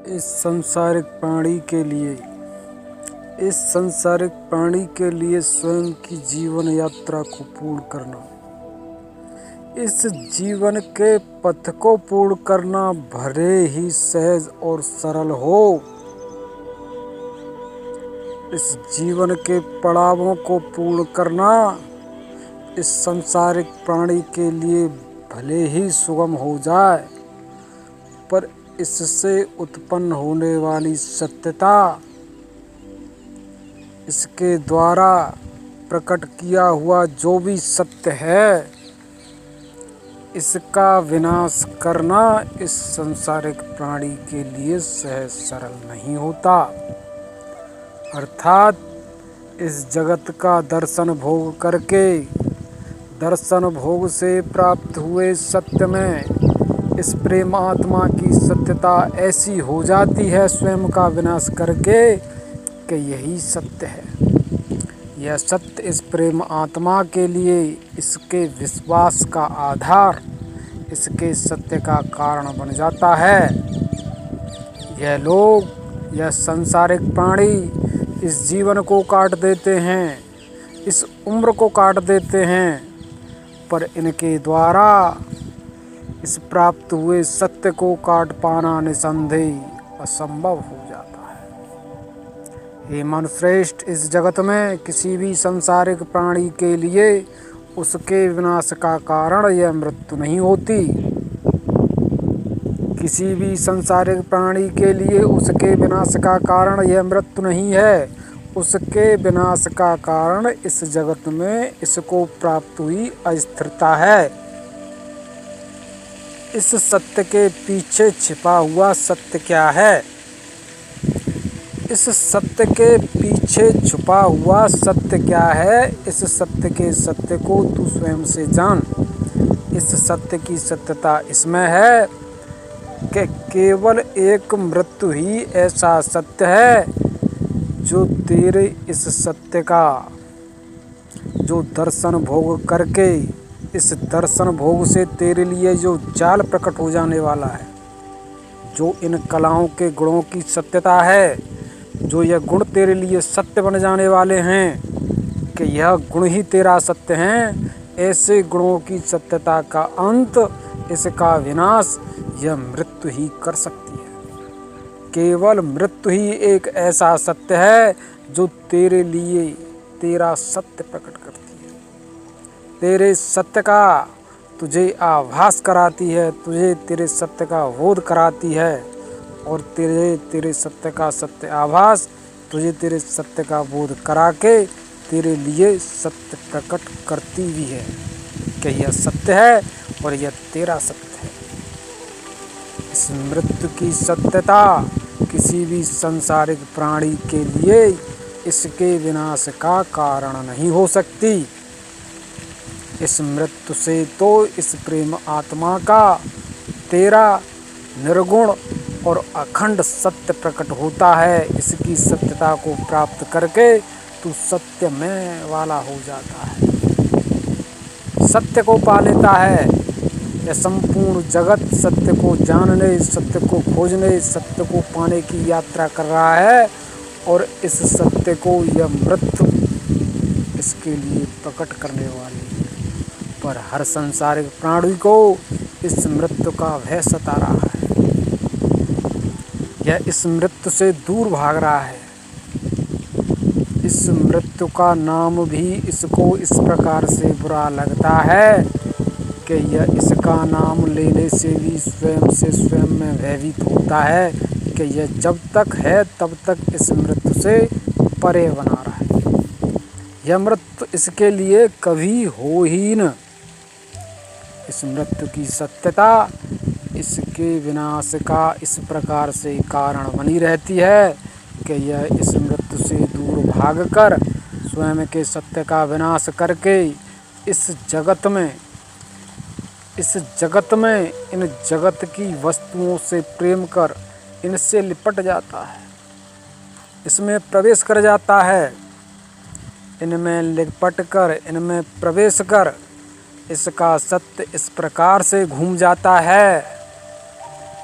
इस सांसारिक प्राणी के लिए स्वयं की जीवन यात्रा को पूर्ण करना, इस जीवन के पथ को पूर्ण करना भले ही सहज और सरल हो। इस जीवन के पड़ावों को पूर्ण करना इस सांसारिक प्राणी के लिए भले ही सुगम हो जाए, पर इससे उत्पन्न होने वाली सत्यता, इसके द्वारा प्रकट किया हुआ जो भी सत्य है, इसका विनाश करना इस सांसारिक प्राणी के लिए सहज सरल नहीं होता। अर्थात इस जगत का दर्शन भोग करके दर्शन भोग से प्राप्त हुए सत्य में इस प्रेम आत्मा की सत्यता ऐसी हो जाती है स्वयं का विनाश करके कि यही सत्य है। यह सत्य इस प्रेम आत्मा के लिए इसके विश्वास का आधार, इसके सत्य का कारण बन जाता है। यह सांसारिक प्राणी इस जीवन को काट देते हैं, इस उम्र को काट देते हैं, पर इनके द्वारा इस प्राप्त हुए सत्य को काट पाना निसंदेह असंभव हो जाता है। हे मनुश्रेष्ठ, इस जगत में किसी भी सांसारिक प्राणी के लिए उसके विनाश का कारण यह मृत्यु नहीं होती। किसी भी सांसारिक प्राणी के लिए उसके विनाश का कारण यह मृत्यु नहीं है। उसके विनाश का कारण इस जगत में इसको प्राप्त हुई अस्थिरता है। इस सत्य के पीछे छिपा हुआ सत्य क्या है? इस सत्य के पीछे छुपा हुआ सत्य क्या है? इस सत्य के सत्य को तू स्वयं से जान। इस सत्य की सत्यता इसमें है कि केवल एक मृत्यु ही ऐसा सत्य है जो तेरे इस सत्य का जो दर्शन भोग करके, इस दर्शन भोग से तेरे लिए जो जाल प्रकट हो जाने वाला है, जो इन कलाओं के गुणों की सत्यता है, जो यह गुण तेरे लिए सत्य बन जाने वाले हैं कि यह गुण ही तेरा सत्य हैं, ऐसे गुणों की सत्यता का अंत, इसका विनाश यह मृत्यु ही कर सकती है। केवल मृत्यु ही एक ऐसा सत्य है जो तेरे लिए तेरा सत्य प्रकट करती है, तेरे सत्य का तुझे आभास कराती है, तुझे तेरे सत्य का बोध कराती है, और तेरे सत्य का सत्य आभास तुझे तेरे सत्य का बोध करा के तेरे लिए सत्य प्रकट करती भी है कि यह सत्य है और यह तेरा सत्य है। इस मृत्यु की सत्यता किसी भी सांसारिक प्राणी के लिए इसके विनाश का कारण नहीं हो सकती। इस मृत्यु से तो इस प्रेम आत्मा का तेरा निर्गुण और अखंड सत्य प्रकट होता है। इसकी सत्यता को प्राप्त करके तू सत्य में वाला हो जाता है, सत्य को पा लेता है। यह संपूर्ण जगत सत्य को जानने, सत्य को खोजने, सत्य को पाने की यात्रा कर रहा है, और इस सत्य को यह मृत्यु इसके लिए प्रकट करने वाली है। पर हर सांसारिक प्राणी को इस मृत्यु का भय सता रहा है। यह इस मृत्यु से दूर भाग रहा है। इस मृत्यु का नाम भी इसको इस प्रकार से बुरा लगता है कि यह इसका नाम लेने से भी स्वयं से स्वयं में भयभीत होता है कि यह जब तक है तब तक इस मृत्यु से परे बना रहा है। यह मृत्यु इसके लिए कभी हो ही न। इस मृत्यु की सत्यता इसके विनाश का इस प्रकार से कारण बनी रहती है कि यह इस मृत्यु से दूर भागकर स्वयं के सत्य का विनाश करके इस जगत में इन जगत की वस्तुओं से प्रेम कर इनसे लिपट जाता है, इसमें प्रवेश कर जाता है। इनमें लिपट कर, इनमें प्रवेश कर इसका सत्य इस प्रकार से घूम जाता है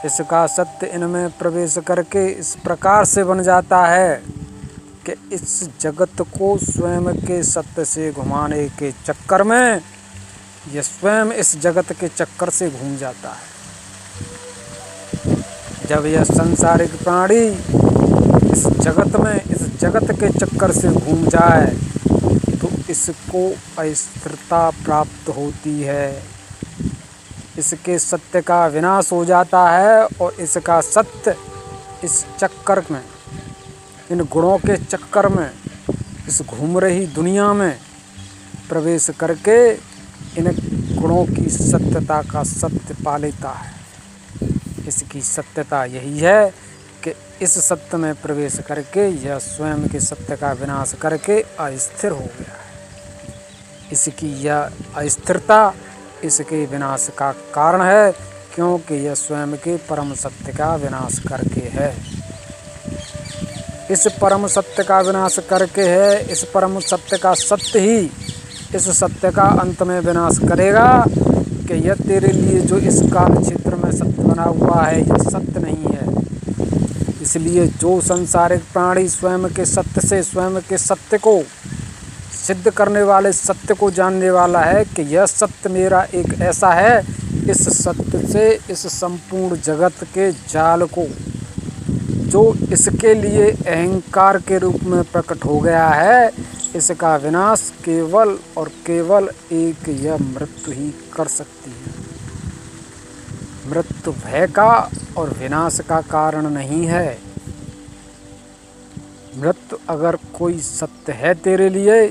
इसका सत्य इनमें प्रवेश करके इस प्रकार से बन जाता है कि इस जगत को स्वयं के सत्य से घुमाने के चक्कर में यह स्वयं इस जगत के चक्कर से घूम जाता है। जब यह सांसारिक प्राणी इस जगत के चक्कर से घूम जाए तो इसको अस्थिरता प्राप्त होती है, इसके सत्य का विनाश हो जाता है और इसका सत्य इस चक्कर में, इन गुणों के चक्कर में, इस घूम रही दुनिया में प्रवेश करके इन गुणों की सत्यता का सत्य पा लेता है। इसकी सत्यता यही है कि इस सत्य में प्रवेश करके यह स्वयं के सत्य का विनाश करके अस्थिर हो गया है। इसकी यह अस्थिरता इसके विनाश का कारण है, क्योंकि यह स्वयं के परम सत्य का विनाश करके है। इस परम सत्य का विनाश करके है। इस परम सत्य का सत्य ही इस सत्य का अंत में विनाश करेगा कि यह तेरे लिए जो इस काल क्षेत्र में सत्य बना हुआ है यह सत्य नहीं है। इसलिए जो सांसारिक प्राणी स्वयं के सत्य से, स्वयं के सत्य को सिद्ध करने वाले सत्य को जानने वाला है कि यह सत्य मेरा एक ऐसा है, इस सत्य से इस संपूर्ण जगत के जाल को जो इसके लिए अहंकार के रूप में प्रकट हो गया है, इसका विनाश केवल और केवल एक यह मृत्यु ही कर सकती है। मृत्यु भय का और विनाश का कारण नहीं है। मृत्यु अगर कोई सत्य है तेरे लिए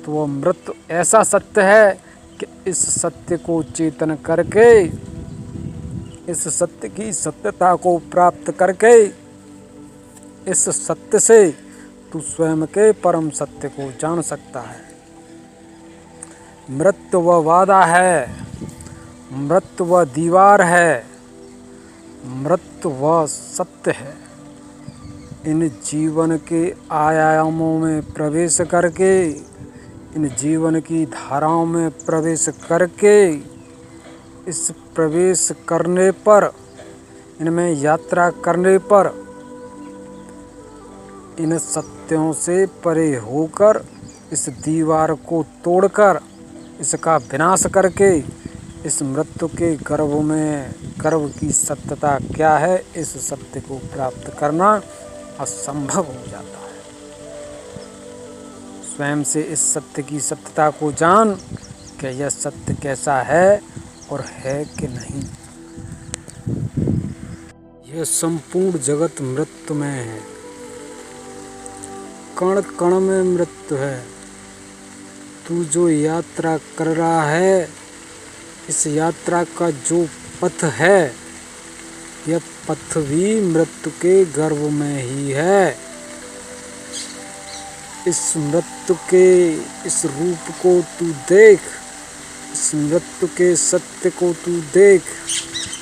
तो वह मृत्यु ऐसा सत्य है कि इस सत्य को चेतन करके, इस सत्य की सत्यता को प्राप्त करके, इस सत्य से तू स्वयं के परम सत्य को जान सकता है। मृत्यु वह वादा है, मृत्यु वह दीवार है, मृत्यु वह सत्य है। इन जीवन के आयामों में प्रवेश करके, इन जीवन की धाराओं में प्रवेश करके, इस प्रवेश करने पर, इनमें यात्रा करने पर, इन सत्यों से परे होकर, इस दीवार को तोड़कर, इसका विनाश करके, इस मृत्यु के गर्भ की सत्यता क्या है, इस सत्य को प्राप्त करना असंभव हो जाता है। स्वयं से इस सत्य की सत्यता को जान कि यह सत्य कैसा है और है कि नहीं। यह संपूर्ण जगत मृत्यु में है, कण कण में मृत्यु है। तू जो यात्रा कर रहा है, इस यात्रा का जो पथ है, यह पथ भी मृत्यु के गर्भ में ही है। इस मृत्यु के इस रूप को तू देख, इस मृत्यु के सत्य को तू देख,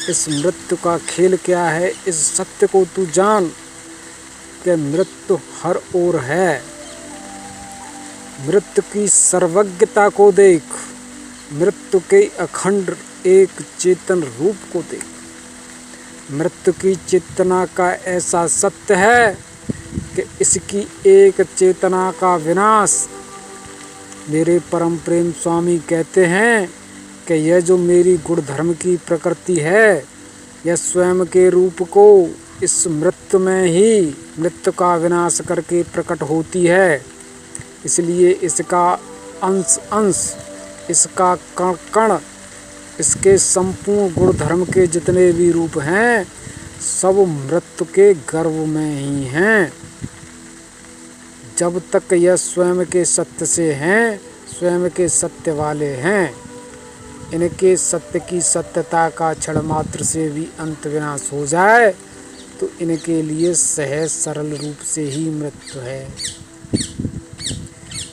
इस मृत्यु का खेल क्या है, इस सत्य को तू जान कि मृत्यु हर ओर है। मृत्यु की सर्वज्ञता को देख, मृत्यु के अखंड एक चेतन रूप को देख। मृत्यु की चेतना का ऐसा सत्य है कि इसकी एक चेतना का विनाश, मेरे परम प्रेम स्वामी कहते हैं कि यह जो मेरी गुण धर्म की प्रकृति है, यह स्वयं के रूप को इस मृत्यु में ही मृत्यु का विनाश करके प्रकट होती है। इसलिए इसका अंश अंश, इसका कण कण, इसके संपूर्ण गुण धर्म के जितने भी रूप हैं, सब मृत्यु के गर्भ में ही हैं। जब तक यह स्वयं के सत्य से हैं, स्वयं के सत्य वाले हैं, इनके सत्य की सत्यता का क्षण मात्र से भी अंत विनाश हो जाए तो इनके लिए सहज सरल रूप से ही मृत्यु है।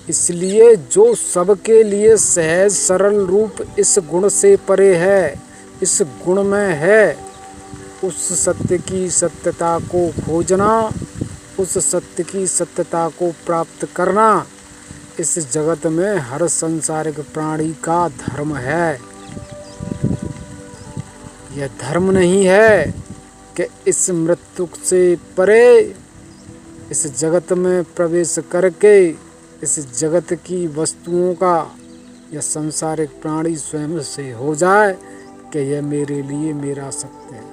इसलिए जो सबके लिए सहज सरल रूप इस गुण से परे है, इस गुण में है, उस सत्य की सत्यता को खोजना, उस सत्य की सत्यता को प्राप्त करना इस जगत में हर संसारिक प्राणी का धर्म है। यह धर्म नहीं है कि इस मृत्यु से परे इस जगत में प्रवेश करके इस जगत की वस्तुओं का यह सांसारिक प्राणी स्वयं से हो जाए कि यह मेरे लिए मेरा सत्य है।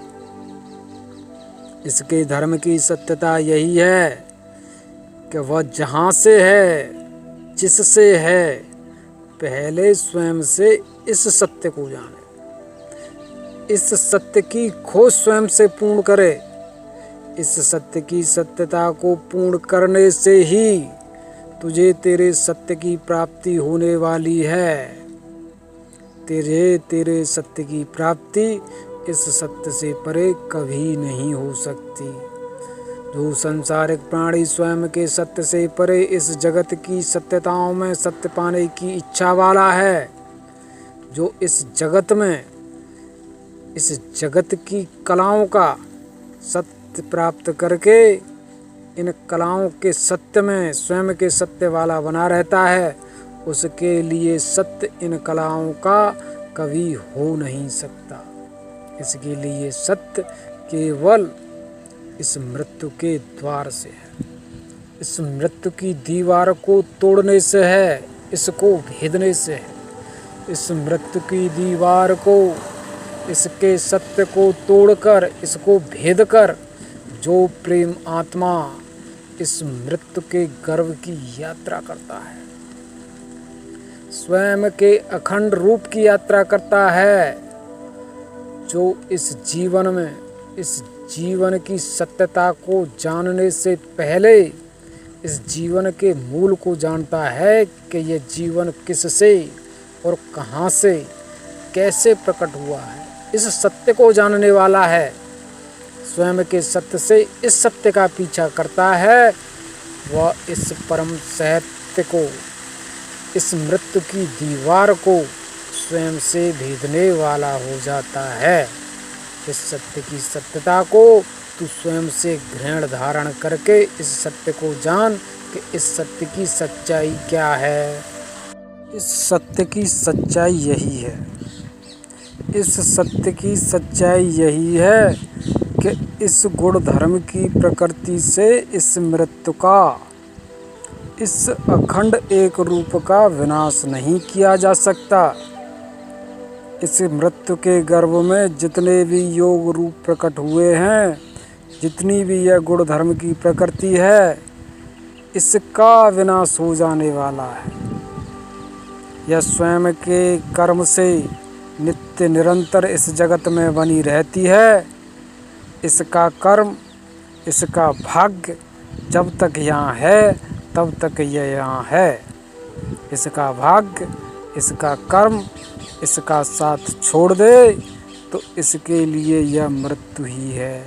इसके धर्म की सत्यता यही है कि वह जहाँ से है, जिससे है, पहले स्वयं से इस सत्य को जाने, इस सत्य की खोज स्वयं से पूर्ण करे। इस सत्य की सत्यता को पूर्ण करने से ही तुझे तेरे सत्य की प्राप्ति होने वाली है। तेरे सत्य की प्राप्ति इस सत्य से परे कभी नहीं हो सकती। जो सांसारिक प्राणी स्वयं के सत्य से परे इस जगत की सत्यताओं में सत्य पाने की इच्छा वाला है, जो इस जगत में इस जगत की कलाओं का सत्य प्राप्त करके इन कलाओं के सत्य में स्वयं के सत्य वाला बना रहता है, उसके लिए सत्य इन कलाओं का कभी हो नहीं सकता। इसके लिए सत्य केवल इस मृत्यु के द्वार से है, इस मृत्यु की दीवार को तोड़ने से है, इसको भेदने से है। इस मृत्यु की दीवार को, इसके सत्य को तोड़कर, इसको भेद कर जो प्रेम आत्मा इस मृत्यु के गर्भ की यात्रा करता है, स्वयं के अखंड रूप की यात्रा करता है, जो इस जीवन में इस जीवन की सत्यता को जानने से पहले इस जीवन के मूल को जानता है कि यह जीवन किससे और कहाँ से कैसे प्रकट हुआ है, इस सत्य को जानने वाला है। स्वयं के सत्य से इस सत्य का पीछा करता है, वह इस परम सत्य को, इस मृत्यु की दीवार को स्वयं से भेदने वाला हो जाता है। इस सत्य की सत्यता को तू स्वयं से ग्रहण धारण करके इस सत्य को जान कि इस सत्य की सच्चाई क्या है। इस सत्य की सच्चाई यही है, इस सत्य की सच्चाई यही है कि इस गुण धर्म की प्रकृति से इस मृत्यु का, इस अखंड एक रूप का विनाश नहीं किया जा सकता। इस मृत्यु के गर्भ में जितने भी योग रूप प्रकट हुए हैं, जितनी भी यह गुण धर्म की प्रकृति है, इसका विनाश हो जाने वाला है। यह स्वयं के कर्म से नित्य निरंतर इस जगत में बनी रहती है। इसका कर्म, इसका भाग्य जब तक यहाँ है तब तक यह यहाँ है। इसका भाग्य, इसका कर्म इसका साथ छोड़ दे तो इसके लिए यह मृत्यु ही है।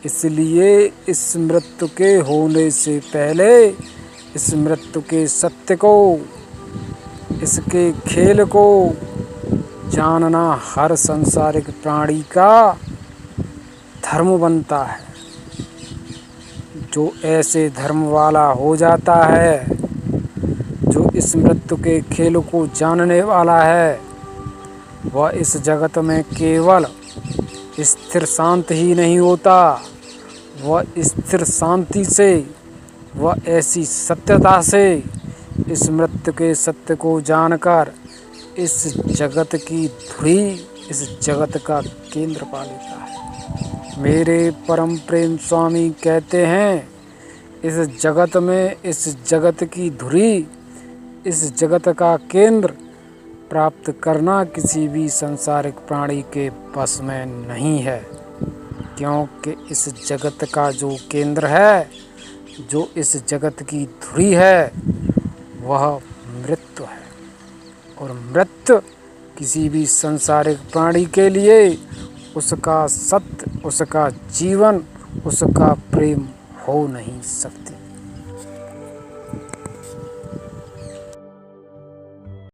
इसलिए इस मृत्यु के होने से पहले इस मृत्यु के सत्य को, इसके खेल को जानना हर सांसारिक प्राणी का धर्म बनता है। जो ऐसे धर्म वाला हो जाता है, जो इस मृत्यु के खेल को जानने वाला है, वह इस जगत में केवल स्थिर शांत ही नहीं होता, वह स्थिर शांति से, वह ऐसी सत्यता से इस मृत्यु के सत्य को जानकर इस जगत की धुरी, इस जगत का केंद्र पा लेता है। मेरे परम प्रेम स्वामी कहते हैं, इस जगत में इस जगत की धुरी, इस जगत का केंद्र प्राप्त करना किसी भी सांसारिक प्राणी के बस में नहीं है, क्योंकि इस जगत का जो केंद्र है, जो इस जगत की धुरी है, वह मृत्यु है। और मृत्यु किसी भी सांसारिक प्राणी के लिए उसका सत्य, उसका जीवन, उसका प्रेम हो नहीं सकती।